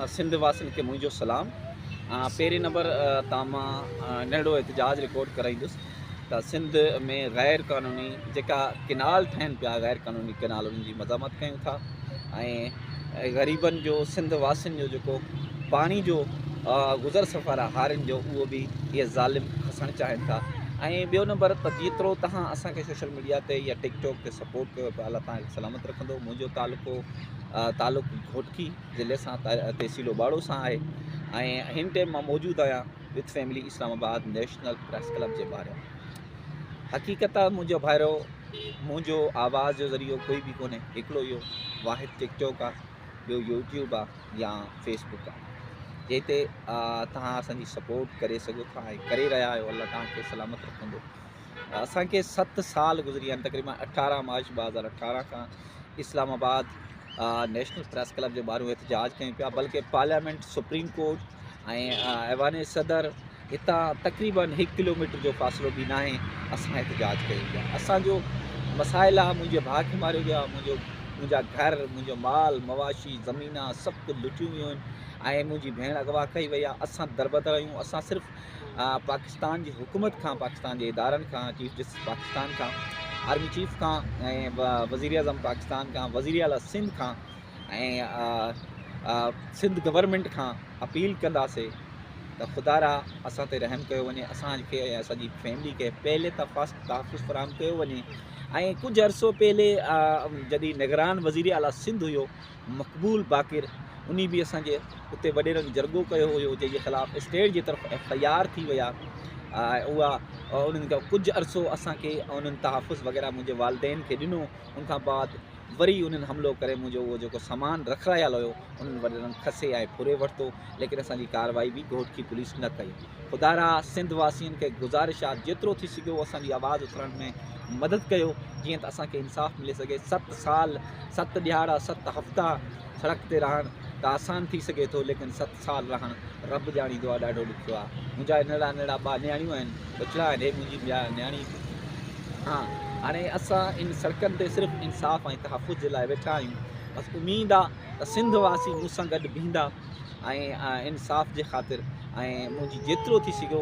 सिंध वासियुनि खे मुंहिंजो सलाम। पहिरें नंबर मां नंढिड़ो एहतिजाज रिकॉर्ड कराईंदुसि त सिंध में ग़ैर क़ानूनी जेका किनाल ठहनि पिया, ग़ैर क़ानूनी किनाल, उन्हनि जी मज़ामत कयूं था ऐं ग़रीबनि जो, सिंध वासियुनि जो जेको पाणी जो गुज़र सफ़र आहे हारियुनि जो, उहो बि इहे ज़ालिम खसणु चाहिनि था। ऐं ॿियो नंबर त जेतिरो तव्हां असांखे सोशल मीडिया ते या टिकटॉक ते सपोर्ट कयो पिया, अलाह तव्हांखे सलामत रखंदो। मुंहिंजो तालुक़ु घोटकी ज़िले सां, तहसील ओबाड़ो सां आहे ऐं हिन टाइम मां मौजूदु आहियां with family Islamabad national press club जे ॿाहिरि। हक़ीक़त मुंहिंजो भाइरो, मुंहिंजो आवाज़ जो ज़रियो कोई बि कोन्हे, हिकिड़ो इहो वाहिद टिकटॉक आहे, ॿियो यूट्यूब आहे या फेसबुक आहे, जंहिं ते तव्हां असांजी सपोर्ट करे सघो था ऐं करे रहिया आहियो। अलाह तव्हांखे सलामत रखंदो। असांखे 7 साल गुज़री आहिनि, तक़रीबन 18 मार्च 2018 खां इस्लामाबाद नेशनल प्रेस क्लब जे ॿाहिरि एहतिजाज कयूं पिया, बल्कि पार्लियामेंट, सुप्रीम कोर्ट ऐं ऐवान सदर हितां तक़रीबन 1 किलोमीटर जो फ़ासिलो बि न आहे, असां एहतिजाज कयूं पिया। असांजो मसाइल आहे, मुंहिंजे भाउ खे मारियो वियो आहे, मुंहिंजा घर, मुंहिंजो माल मवाशी, ज़मीना सभु कुझु लुटियूं वियूं आहिनि ऐं मुंहिंजी भेण अगवा कई वई आहे। असां दरबदर आहियूं। असां सिर्फ़ु पाकिस्तान जी हुकूमत खां, पाकिस्तान जे इदारनि खां, चीफ जस्टिस पाकिस्तान खां, आर्मी चीफ खां ऐं वज़ीर आज़म पाकिस्तान खां, वज़ीर आला सिंध खां ऐं सिंध गवर्नमेंट खां अपील कंदासीं त ख़ुदारा असां ते रहम कयो वञे, असांखे ऐं असांजी फैमिली खे पहले त फ़र्स्ट तहफ़ुज़ फ़राहम कयो वञे। ऐं कुझु अर्सो पहले जॾहिं निगरान वज़ीर आला सिंध हुयो मक़बूल बाक़िर, उन बि असांजे उते वॾेरनि जरगो कयो हुयो, जंहिंजे ख़िलाफ़ु स्टेट जी तरफ़ FIR थी वई आहे। उहा उन्हनि खां कुझु अर्सो असांखे उन्हनि तहफ़ुज़ वग़ैरह मुंहिंजे वालिदैन खे ॾिनो। उनखां बाद वरी उन्हनि हमिलो करे मुंहिंजो उहो जेको सामान रखायल हुयो उन्हनि वॾेरनि खसे ऐं फुरे वरितो, लेकिन असांजी कार्रवाई बि घोटकी पुलिस न कई। ख़ुदारा सिंध वासियुनि खे गुज़ारिश आहे, जेतिरो थी सघियो असांजी आवाज़ उथारण में मदद कयो, जीअं त असांखे इंसाफ़ मिले सघे। 7 साल, 7 ॾिहाड़ा, 7 हफ़्ता सड़क ते रहणु त आसान थी सघे थो, लेकिन 7 साल रहणु रब ॼाणींदो आहे ॾाढो ॾुखियो आहे। मुंहिंजा नंढड़ा नंढड़ा 2 नियाणियूं आहिनि, बचड़ा आहिनि, हे मुंहिंजी नियाणी। हाणे असां इन सड़कनि ते सिर्फ़ु इंसाफ़ ऐं तहफ़ुज़ जे लाइ वेठा आहियूं। बसि उमेदु आहे त सिंध वासी मूं सां गॾु बीहंदा ऐं इंसाफ़ जे ख़ातिर ऐं मुंहिंजी जेतिरो थी सघियो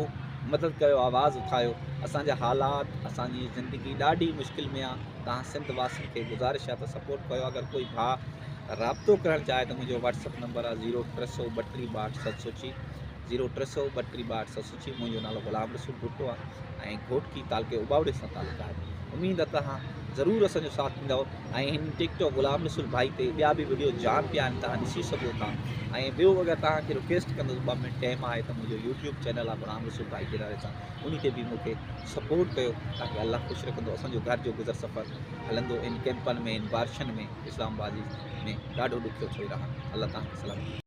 मदद कयो, आवाज़ उठायो। असांजा हालात, असांजी ज़िंदगी ॾाढी मुश्किल में आहे। तव्हां सिंध वासियुनि खे गुज़ारिश आहे त सपोर्ट कयो। अगरि कोई भाउ राब्तो करणु चाहे त मुंहिंजो WhatsApp नंबर आहे 0332326706, 0332326706। मुंहिंजो नालो ग़ुलाम रसूल भुट्टो आहे ऐं घोटकी तालुके ओबावड़े सां तालुक़ु आहे। उमेदु आहे तव्हां ज़रूरु असांजो साथ ॾींदव। ऐं हिन टिकटॉक ग़ुलाम रसूल भाई ते ॿिया बि वीडियो जाम पिया आहिनि, तव्हां ॾिसी सघो था। ऐं ॿियो अगरि तव्हांखे रिक्वेस्ट कंदुसि, 2 मिंट टाइम आहे, त मुंहिंजो यूट्यूब चैनल आहे ग़ुलाम रसूल भाई जे नाले सां, उन ते बि मूंखे सपोर्ट कयो, ताकी अलाह ख़ुशि रखंदो। असांजो घर जो गुज़र सफ़र हलंदो इन कैंपनि में, इन बारिशनि में, इस्लामाबाद में ॾाढो ॾुखियो थी रहा। अलाह तव्हांखे सलाम।